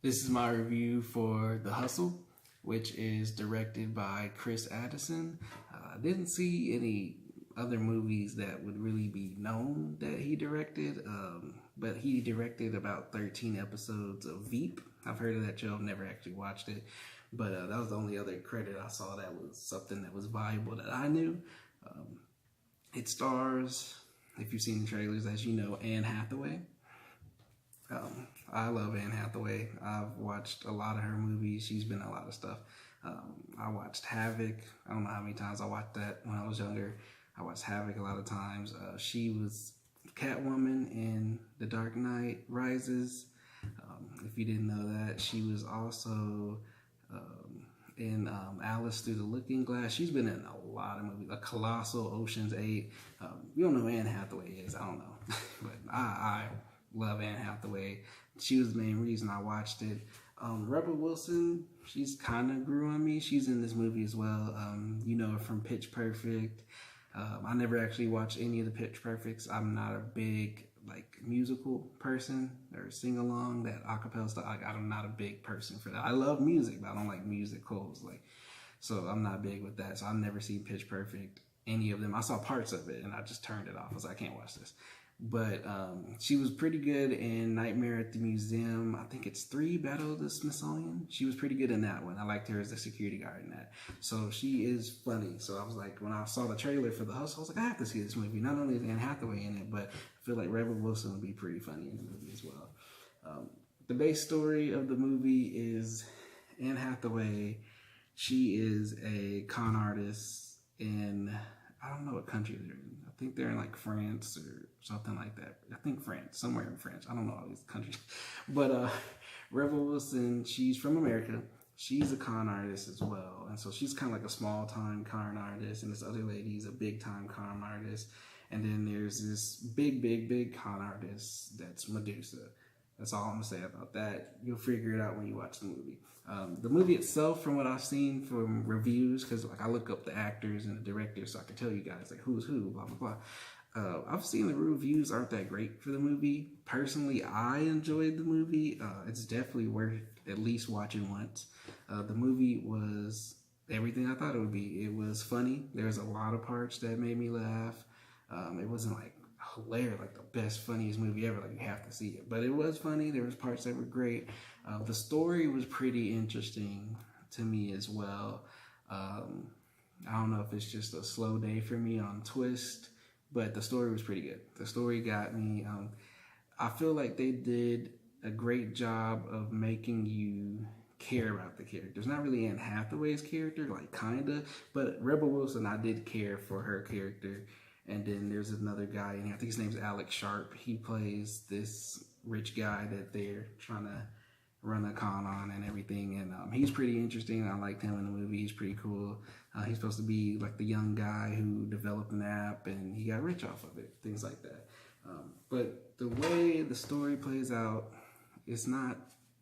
This is my review for The Hustle, which is directed by Chris Addison. I didn't see any other movies that would really be known that he directed, but he directed about 13 episodes of Veep. I've heard of that show, I've never actually watched it, but that was the only other credit I saw that was something that was valuable that I knew. It stars, if you've seen the trailers, as you know, Anne Hathaway. I love Anne Hathaway. I've watched a lot of her movies. She's been in a lot of stuff. I watched Havoc. I don't know how many times I watched that when I was younger. I watched Havoc a lot of times. She was Catwoman in The Dark Knight Rises. If you didn't know that, she was also in Alice Through the Looking Glass. She's been in a lot of movies. A Colossal, Ocean's 8. You don't know who Anne Hathaway is. I don't know. But I love Anne Hathaway. She was the main reason I watched it. Rebel Wilson, she's kind of grew on me. She's in this movie as well. You know her from Pitch Perfect. I never actually watched any of the Pitch Perfects. I'm not a big musical person or sing along, that acapella stuff. I'm not a big person for that. I love music, but I don't like musicals. So I'm not big with that. So I've never seen Pitch Perfect, any of them. I saw parts of it and I just turned it off. I was like, I can't watch this. But she was pretty good in Nightmare at the Museum. I think it's 3, Battle of the Smithsonian. She was pretty good in that one. I liked her as a security guard in that. So she is funny. So I was like, when I saw the trailer for The Hustle, I was like, I have to see this movie. Not only is Anne Hathaway in it, but I feel like Rebel Wilson would be pretty funny in the movie as well. The base story of the movie is Anne Hathaway. She is a con artist in, I don't know what country they're in. I think they're in France or something like that. I think France, somewhere in France. I don't know all these countries. But Rebel Wilson, she's from America. She's a con artist as well. And so she's kind of like a small time con artist. And this other lady's a big time con artist. And then there's this big con artist that's Medusa. That's all I'm going to say about that. You'll figure it out when you watch the movie. The movie itself, from what I've seen from reviews, because I look up the actors and the directors so I can tell you guys who's who, blah, blah, blah. I've seen the reviews aren't that great for the movie. Personally, I enjoyed the movie. It's definitely worth at least watching once. The movie was everything I thought it would be. It was funny. There's a lot of parts that made me laugh. It wasn't hilarious, the best, funniest movie ever. You have to see it. But it was funny. There was parts that were great. The story was pretty interesting to me as well. I don't know if it's just a slow day for me on twist, but the story was pretty good. The story got me. I feel like they did a great job of making you care about the characters. Not really Anne Hathaway's character, kinda, but Rebel Wilson, I did care for her character. And then there's another guy in here, I think his name's Alex Sharp. He plays this rich guy that they're trying to run a con on and everything. And he's pretty interesting. I liked him in the movie. He's pretty cool. He's supposed to be the young guy who developed an app and he got rich off of it, things like that. But the way the story plays out, it's not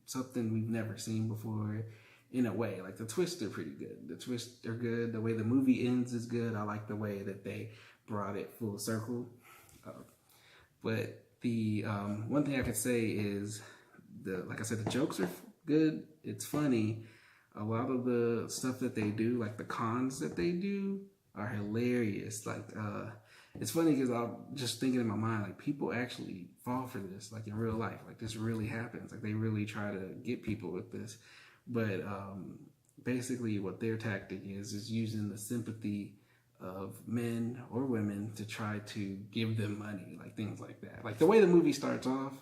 something we've never seen before in a way. The twists are pretty good. The twists are good. The way the movie ends is good. I like the way that they brought it full circle. But the one thing I could say is, like I said, the jokes are good. It's funny. A lot of the stuff that they do, the cons that they do, are hilarious. It's funny because I'm just thinking in my mind, people actually fall for this, in real life. This really happens. They really try to get people with this. But basically what their tactic is using the sympathy of men or women to try to give them money, things like that. The way the movie starts off,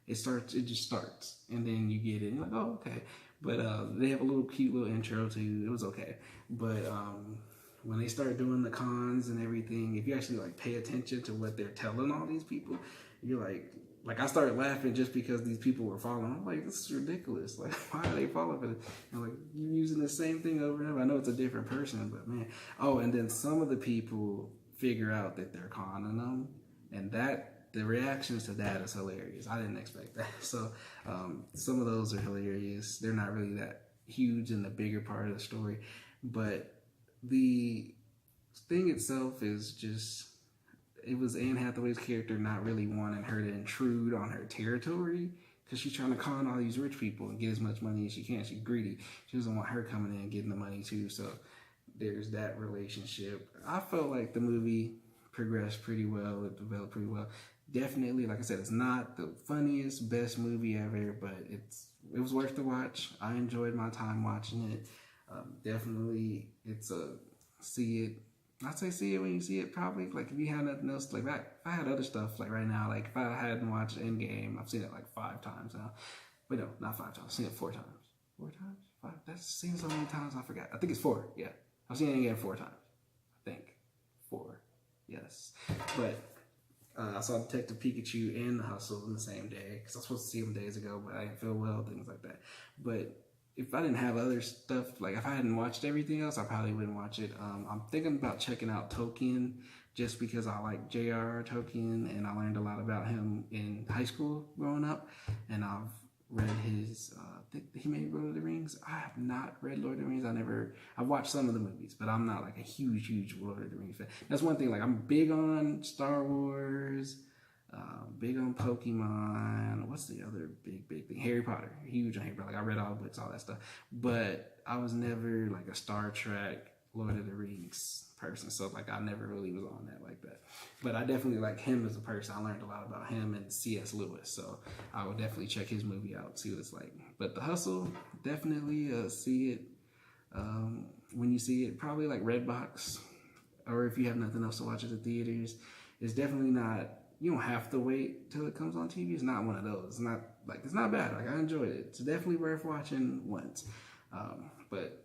it just starts, and then you get it, and you're like, oh, okay. But they have a cute little intro too. It was okay. But when they start doing the cons and everything, if you actually pay attention to what they're telling all these people, you're I started laughing just because these people were following. I'm like, this is ridiculous. Why are they following for this? And you're using the same thing over and over. I know it's a different person, but man. Oh, and then some of the people figure out that they're conning them, and the reactions to that is hilarious. I didn't expect that. So some of those are hilarious. They're not really that huge in the bigger part of the story, but the thing itself is just, it was Anne Hathaway's character not really wanting her to intrude on her territory because she's trying to con all these rich people and get as much money as she can. She's greedy. She doesn't want her coming in and getting the money too. So there's that relationship. I felt like the movie progressed pretty well. It developed pretty well. Definitely, like I said, it's not the funniest, best movie ever, but it was worth the watch. I enjoyed my time watching it. Definitely, it's a see it. I'd say see it when you see it. Probably like if you had nothing else like that. If I had other stuff like right now, like if I hadn't watched Endgame, I've seen it like 5 times now. But no, not 5 times. I've seen it 4 times. 4 times? 5? That's seen so many times I forgot. I think it's 4. Yeah, I've seen Endgame 4 times. I think 4. Yes, but I saw Detective Pikachu and The Hustle in the same day because I was supposed to see them days ago, but I didn't feel well, things like that. But if I didn't have other stuff, like if I hadn't watched everything else, I probably wouldn't watch it. I'm thinking about checking out Tolkien just because I like J.R.R. Tolkien and I learned a lot about him in high school growing up. And I've read his, he made Lord of the Rings. I have not read Lord of the Rings. I've watched some of the movies, but I'm not like a huge Lord of the Rings fan. That's one thing, like I'm big on Star Wars, big on Pokemon. What's the other big thing? Harry Potter. Huge on Harry Potter. Like I read all the books, all that stuff. But I was never like a Star Trek, Lord of the Rings person. So like I never really was on that like that. But I definitely like him as a person. I learned a lot about him and C.S. Lewis. So I would definitely check his movie out, see what it's like. But The Hustle, definitely see it when you see it. Probably like Redbox, or if you have nothing else to watch at the theaters. It's definitely not. You don't have to wait till it comes on TV. It's not one of those. It's not bad. Like I enjoyed it. It's definitely worth watching once. But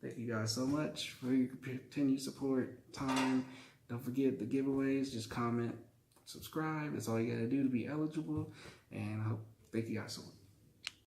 thank you guys so much for your continued support, time. Don't forget the giveaways. Just comment, subscribe. That's all you gotta do to be eligible. And thank you guys so much.